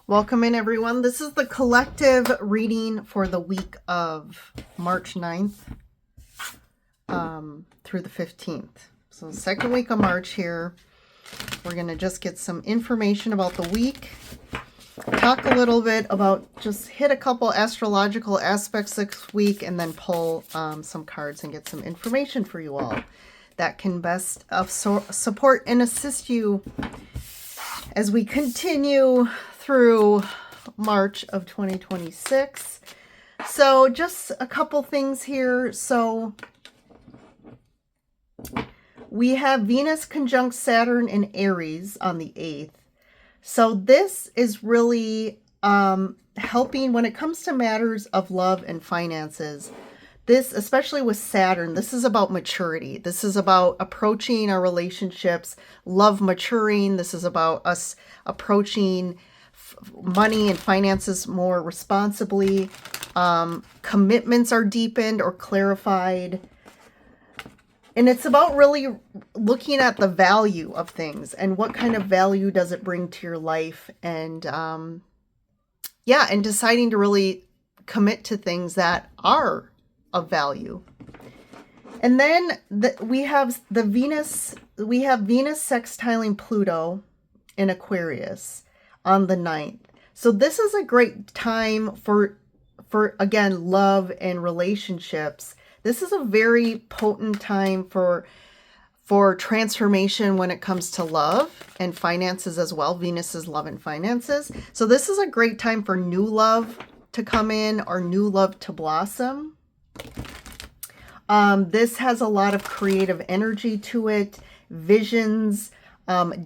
Welcome in, everyone. This is the collective reading for the week of March 9th through the 15th. So the second week of March here. We're going to just get some information about the week. Talk a little bit about, just hit a couple astrological aspects this week, and then pull some cards and get some information for you all that can best support and assist you as we continue through March of 2026. So just a couple things here. So we have Venus conjunct Saturn in Aries on the 8th. So this is really helping when it comes to matters of love and finances. This, especially with Saturn, this is about maturity. This is about approaching our relationships, love maturing. This is about us approaching money and finances more responsibly. Commitments are deepened or clarified. And it's about really looking at the value of things and what kind of value does it bring to your life. And and deciding to really commit to things that are of value. And then we have Venus sextiling Pluto in Aquarius on the 9th. So this is a great time for again, love and relationships. This is a very potent time for transformation when it comes to love and finances as well. Venus is love and finances. So this is a great time for new love to come in or new love to blossom. This has a lot of creative energy to it, visions,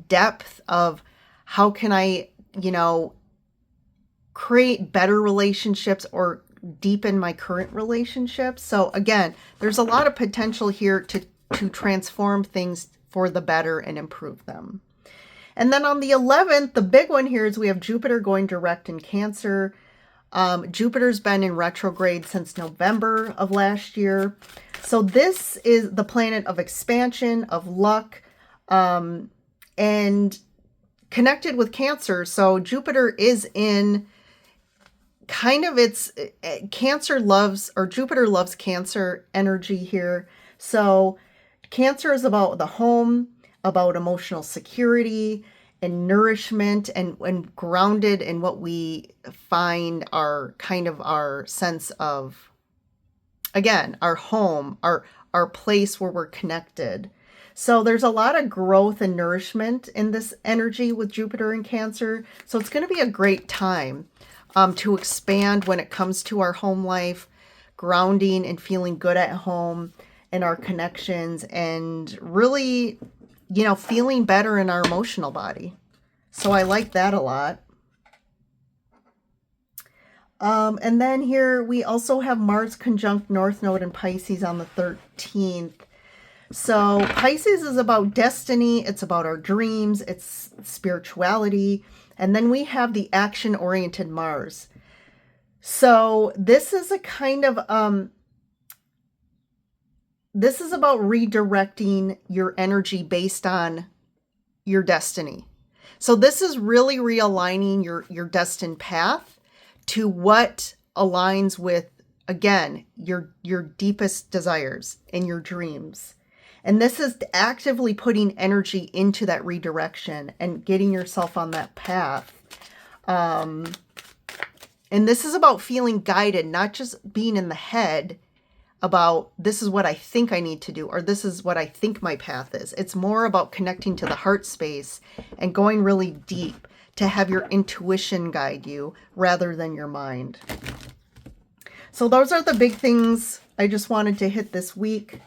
depth of how can I, create better relationships or deepen my current relationships. So again, there's a lot of potential here to transform things for the better and improve them. And then on the 11th, the big one here is we have Jupiter going direct in Cancer. Jupiter's been in retrograde since November of last year. So this is the planet of expansion, of luck, and connected with Cancer. So Jupiter is in kind of Jupiter loves Cancer energy here. So Cancer is about the home, about emotional security and nourishment, and grounded in what we find are kind of our sense of, again, our home, our place where we're connected. So there's a lot of growth and nourishment in this energy with Jupiter and Cancer. So it's going to be a great time to expand when it comes to our home life, grounding and feeling good at home and our connections, and really, feeling better in our emotional body. So I like that a lot. And then here we also have Mars conjunct North Node in Pisces on the 13th. So Pisces is about destiny. It's about our dreams. It's spirituality. And then we have the action-oriented Mars. So this is a kind of, this is about redirecting your energy based on your destiny. So this is really realigning your destined path to what aligns with, again, your deepest desires and your dreams. And this is actively putting energy into that redirection and getting yourself on that path. And this is about feeling guided, not just being in the head about this is what I think I need to do, or this is what I think my path is. It's more about connecting to the heart space and going really deep to have your intuition guide you rather than your mind. So those are the big things I just wanted to hit this week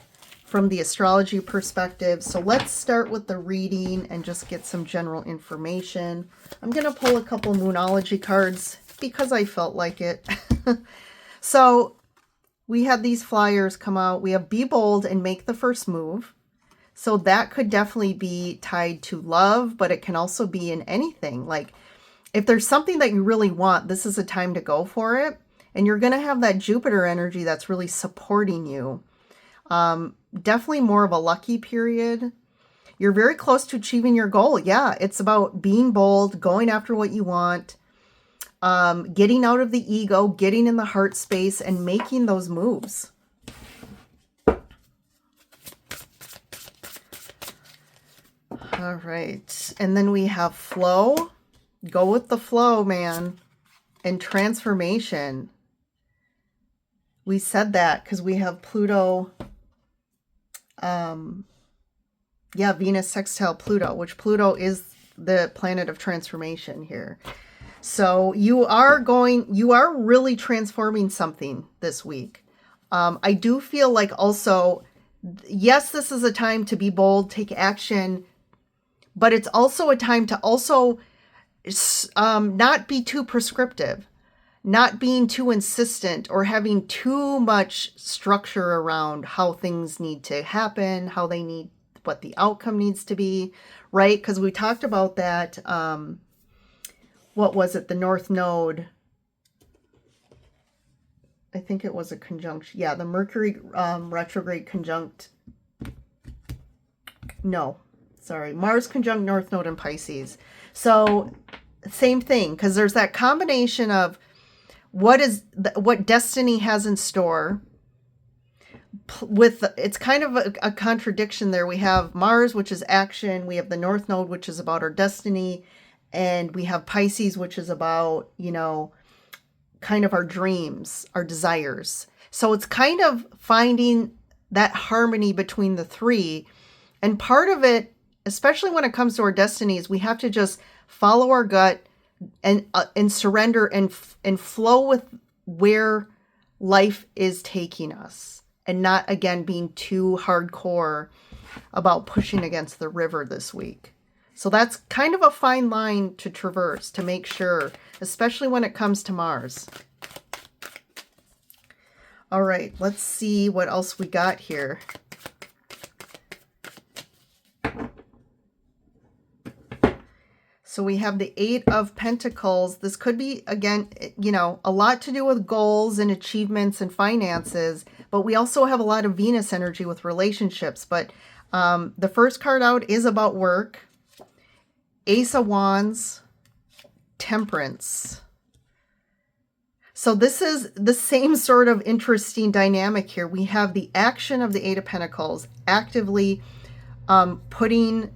from the astrology perspective. So let's start with the reading and just get some general information. I'm going to pull a couple Moonology cards because I felt like it. So we had these flyers come out. We have Be Bold and Make the First Move. So that could definitely be tied to love, but it can also be in anything. Like if there's something that you really want, this is a time to go for it. And you're going to have that Jupiter energy that's really supporting you. Definitely more of a lucky period. You're very close to achieving your goal. Yeah, it's about being bold, going after what you want, getting out of the ego, getting in the heart space, and making those moves. All right. And then we have flow. Go with the flow, man. And transformation. We said that because we have Pluto. Venus sextile Pluto, which Pluto is the planet of transformation here. So you are really transforming something this week. I do feel like also, yes, this is a time to be bold, take action, but it's also a time to also not be too prescriptive, not being too insistent or having too much structure around how things need to happen, what the outcome needs to be, right? Because we talked about that, what was it? The North Node. I think it was a conjunction. Yeah, the Mercury retrograde conjunct. No, sorry. Mars conjunct North Node in Pisces. So same thing, because there's that combination of what destiny has in store. It's kind of a contradiction there. We have Mars, which is action. We have the North Node, which is about our destiny. And we have Pisces, which is about, kind of our dreams, our desires. So it's kind of finding that harmony between the three. And part of it, especially when it comes to our destinies, we have to just follow our gut and surrender and flow with where life is taking us, and not, again, being too hardcore about pushing against the river this week. So that's kind of a fine line to traverse to make sure, especially when it comes to Mars. All right, let's see what else we got here. So we have the Eight of Pentacles. This could be, again, a lot to do with goals and achievements and finances, but we also have a lot of Venus energy with relationships. But the first card out is about work. Ace of Wands, Temperance. So this is the same sort of interesting dynamic here. We have the action of the Eight of Pentacles, actively putting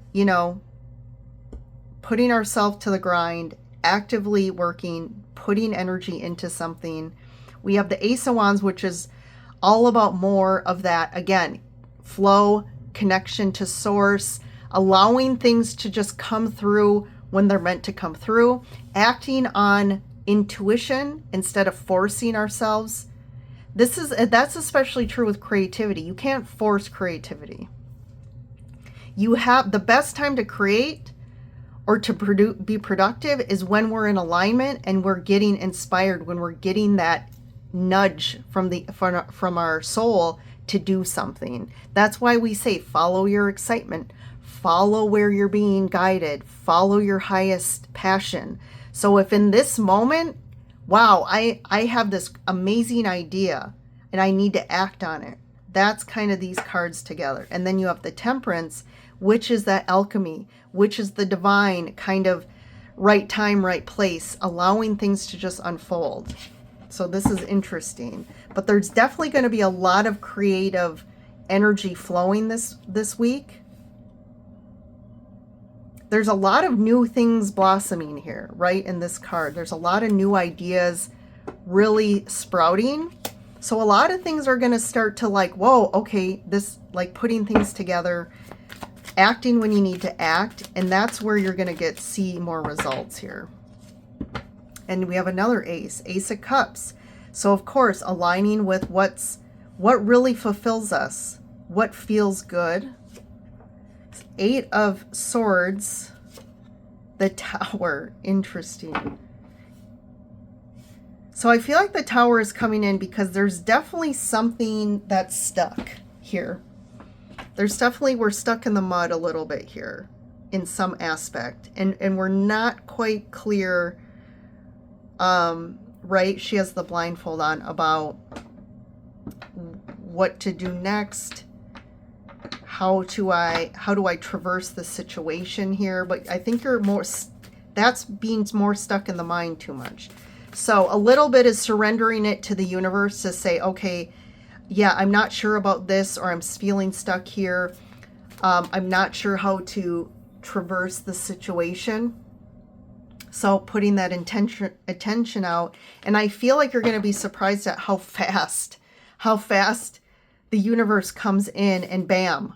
ourselves to the grind, actively working, putting energy into something. We have the Ace of Wands, which is all about more of that, again, flow, connection to source, allowing things to just come through when they're meant to come through, acting on intuition instead of forcing ourselves. That's especially true with creativity. You can't force creativity. You have the best time to create or to be productive is when we're in alignment and we're getting inspired, when we're getting that nudge from our soul to do something. That's why we say follow your excitement, follow where you're being guided, follow your highest passion. So if in this moment, wow, I have this amazing idea and I need to act on it, that's kind of these cards together. And then you have the Temperance, which is that alchemy, which is the divine kind of right time, right place, allowing things to just unfold. So this is interesting. But there's definitely going to be a lot of creative energy flowing this week. There's a lot of new things blossoming here, right, in this card. There's a lot of new ideas really sprouting. So a lot of things are going to start to whoa, okay, this, putting things together, acting when you need to act, and that's where you're going to see more results here. And we have another Ace of Cups. So of course, aligning with what really fulfills us, what feels good. Eight of Swords, the Tower, interesting. So I feel like the Tower is coming in because there's definitely something that's stuck here. We're stuck in the mud a little bit here in some aspect. And we're not quite clear, right? She has the blindfold on about what to do next. How do I traverse the situation here? But I think that's being more stuck in the mind too much. So a little bit is surrendering it to the universe to say, okay, yeah, I'm not sure about this, or I'm feeling stuck here. I'm not sure how to traverse the situation. So putting that attention out. And I feel like you're going to be surprised at how fast the universe comes in and bam,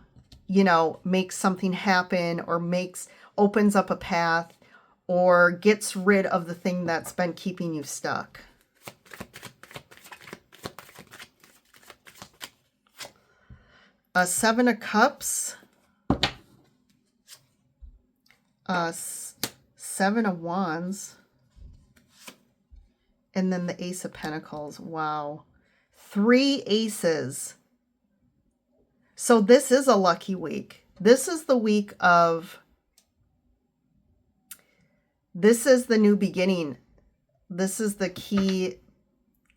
makes something happen, or opens up a path, or gets rid of the thing that's been keeping you stuck. A Seven of Cups. Seven of Wands. And then the Ace of Pentacles. Wow. 3 aces. So this is a lucky week. This is the week of... This is the new beginning. This is the key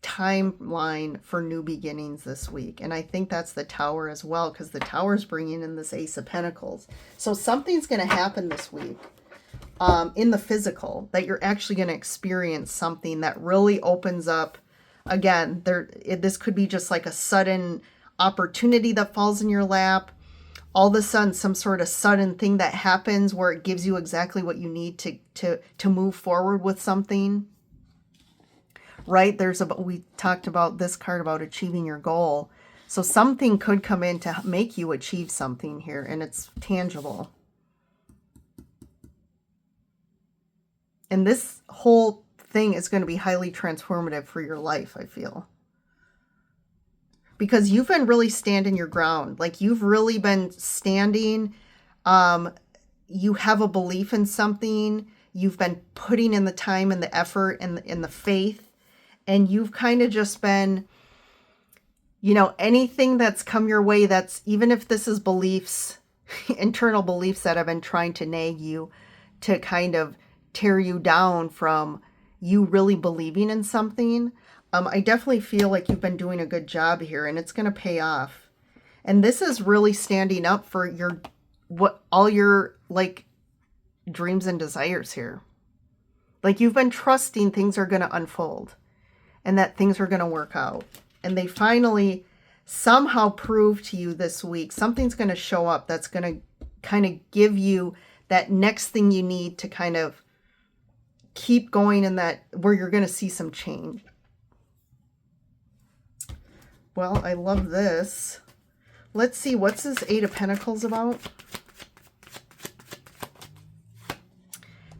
timeline for new beginnings this week. And I think that's the Tower as well, because the Tower is bringing in this Ace of Pentacles. So something's going to happen this week in the physical, that you're actually going to experience something that really opens up. Again, this could be just like a sudden opportunity that falls in your lap. All of a sudden, some sort of sudden thing that happens where it gives you exactly what you need to move forward with something. Right? We talked about this card about achieving your goal. So something could come in to make you achieve something here, and it's tangible. And this whole thing is going to be highly transformative for your life, I feel. Because you've been really standing your ground. Like, you've really been standing. You have a belief in something. You've been putting in the time and the effort and the faith. And you've kind of just been, anything that's come your way, that's, even if this is beliefs, internal beliefs that have been trying to nag you, to kind of tear you down from you really believing in something. I definitely feel like you've been doing a good job here, and it's going to pay off. And this is really standing up for all your like dreams and desires here. Like, you've been trusting things are going to unfold and that things are going to work out. And they finally somehow prove to you this week, something's going to show up that's going to kind of give you that next thing you need to kind of keep going in that, where you're going to see some change. Well, I love this. Let's see, what's this Eight of Pentacles about?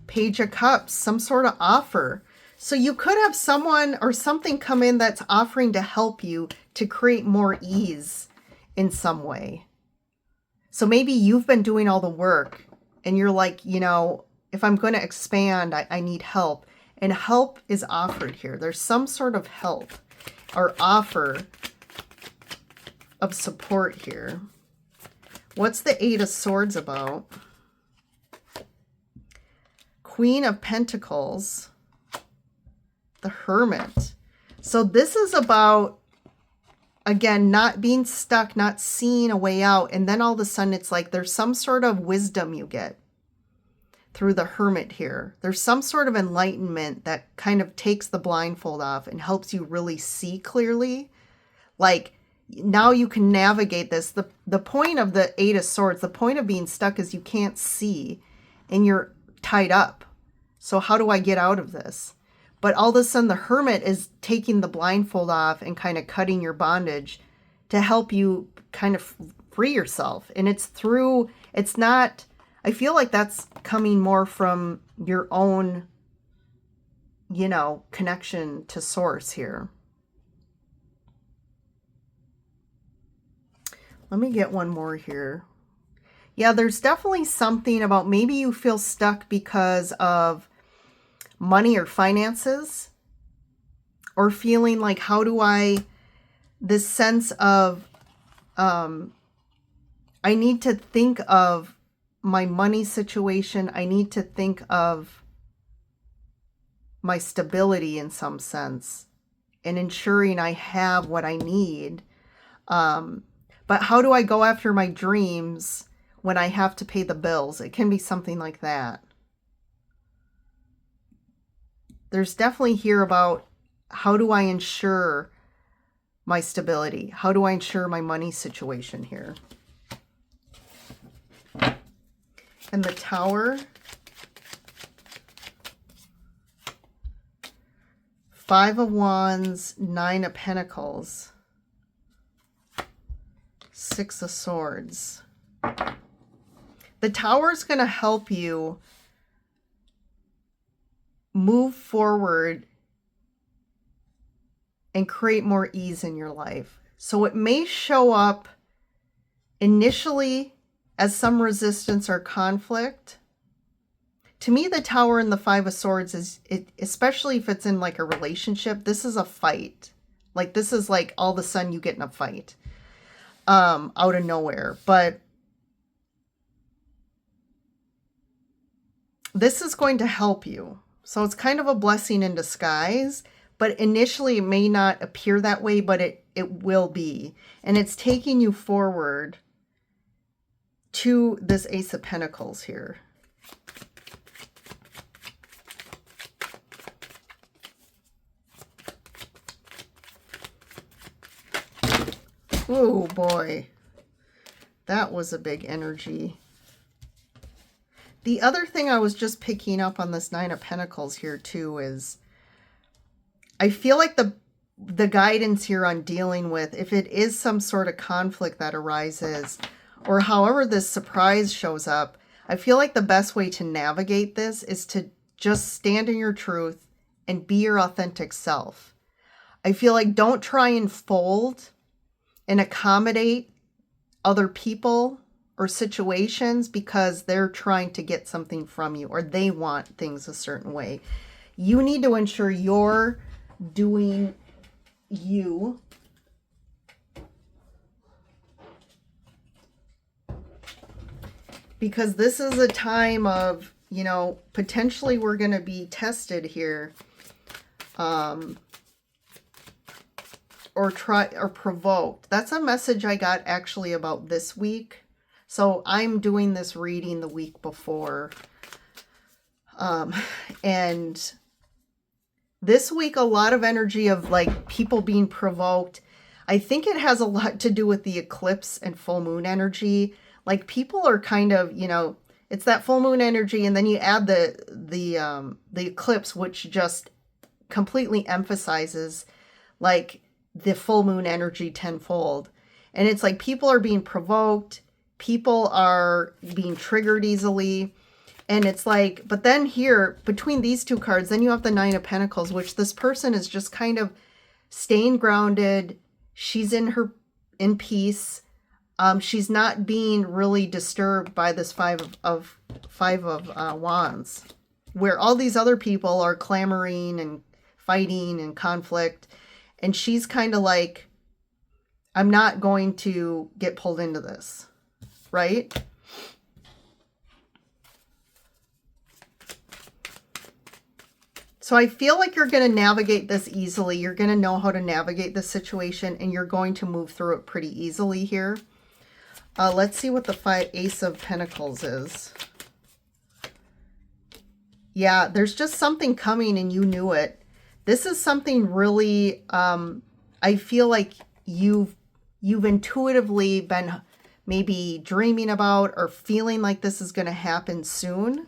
Page of Cups, some sort of offer. So you could have someone or something come in that's offering to help you to create more ease in some way. So maybe you've been doing all the work and you're like, if I'm going to expand, I need help. And help is offered here. There's some sort of help or offer of support here. What's the Eight of Swords about? Queen of Pentacles. The Hermit. So this is about, again, not being stuck, not seeing a way out. And then all of a sudden it's like there's some sort of wisdom you get through the Hermit here. There's some sort of enlightenment that kind of takes the blindfold off and helps you really see clearly. Like, now you can navigate this. The point of the Eight of Swords, the point of being stuck is you can't see and you're tied up. So how do I get out of this? But all of a sudden the Hermit is taking the blindfold off and kind of cutting your bondage to help you kind of free yourself. And it's not, I feel like that's coming more from your own, connection to source here. Let me get one more here. Yeah, there's definitely something about maybe you feel stuck because of money or finances, or feeling like, this sense of, I need to think of my money situation. I need to think of my stability in some sense and ensuring I have what I need. But how do I go after my dreams when I have to pay the bills? It can be something like that. there's definitely here about how do I ensure my stability? How do I ensure my money situation here? And the Tower, 5 of Wands, 9 of Pentacles, 6 of Swords. The Tower is going to help you move forward and create more ease in your life. So it may show up initially as some resistance or conflict. To me, the Tower and the 5 of Swords is, especially if it's in like a relationship, this is a fight. Like this is like all of a sudden you get in a fight out of nowhere. But this is going to help you. So it's kind of a blessing in disguise, but initially it may not appear that way, but it will be. And it's taking you forward to this Ace of Pentacles here. Oh boy, that was a big energy. The other thing I was just picking up on this 9 of Pentacles here too is I feel like the guidance here on dealing with, if it is some sort of conflict that arises, or however this surprise shows up, I feel like the best way to navigate this is to just stand in your truth and be your authentic self. I feel like don't try and fold and accommodate other people or situations because they're trying to get something from you or they want things a certain way. You need to ensure you're doing you. Because this is a time of, you know, potentially we're going to be tested here. Or provoked. That's a message I got actually about this week. So I'm doing this reading the week before. And this week, a lot of energy of like people being provoked. I think it has a lot to do with the eclipse and full moon energy. Like people are kind of, you know, it's that full moon energy, and then you add the eclipse, which just completely emphasizes like the full moon energy tenfold. And it's like people are being provoked, people are being triggered easily. And it's like, but then here between these two cards, then you have the 9 of Pentacles, which this person is just kind of staying grounded. She's in peace. She's not being really disturbed by this five of Wands, where all these other people are clamoring and fighting and conflict. And she's kind of like, I'm not going to get pulled into this, right? So I feel like you're going to navigate this easily. You're going to know how to navigate this situation, and you're going to move through it pretty easily here. Let's see what the Ace of Pentacles is. Yeah, there's just something coming and you knew it. This is something really, I feel like you've intuitively been maybe dreaming about or feeling like this is going to happen soon.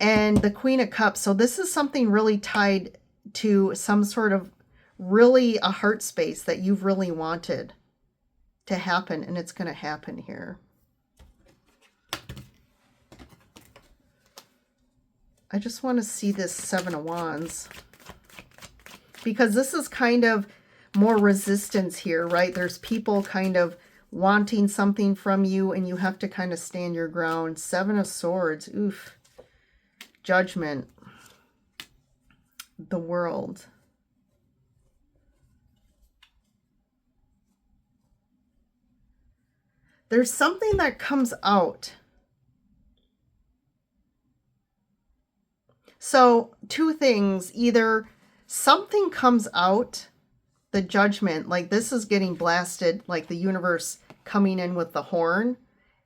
And the Queen of Cups. So this is something really tied to some sort of really a heart space that you've really wanted to happen, and it's going to happen here. I just want to see this 7 of Wands, because this is kind of more resistance here, right? There's people kind of wanting something from you, and you have to kind of stand your ground. 7 of Swords. Oof. Judgment. The World. There's something that comes out. So, two things. Either something comes out, the Judgment, like this is getting blasted, like the universe coming in with the horn.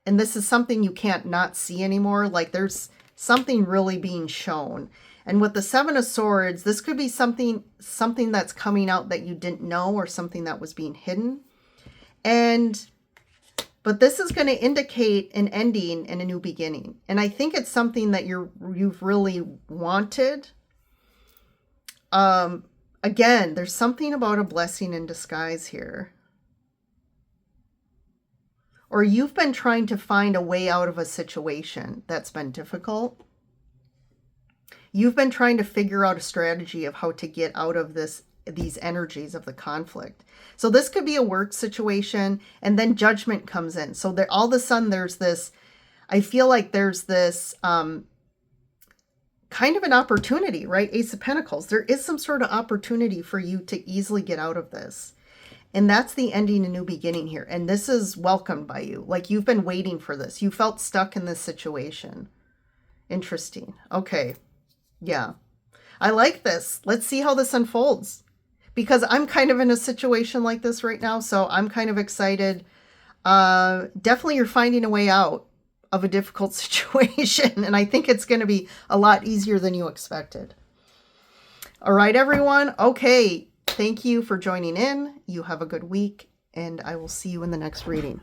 And this is something you can't not see anymore. Like there's something really being shown. And with the Seven of Swords, this could be something that's coming out that you didn't know, or something that was being hidden. But this is going to indicate an ending and a new beginning. And I think it's something that you've really wanted. Again, there's something about a blessing in disguise here. Or you've been trying to find a way out of a situation that's been difficult. You've been trying to figure out a strategy of how to get out of these energies of the conflict. So this could be a work situation, and then Judgment comes in. So there, all of a sudden there's this, I feel like there's this kind of an opportunity, right? Ace of Pentacles. There is some sort of opportunity for you to easily get out of this. And that's the ending, a new beginning here. And this is welcomed by you. Like you've been waiting for this. You felt stuck in this situation. Interesting. Okay. Yeah. I like this. Let's see how this unfolds. Because I'm kind of in a situation like this right now. So I'm kind of excited. Definitely you're finding a way out of a difficult situation. And I think it's going to be a lot easier than you expected. All right, everyone. Okay. Thank you for joining in. You have a good week, and I will see you in the next reading.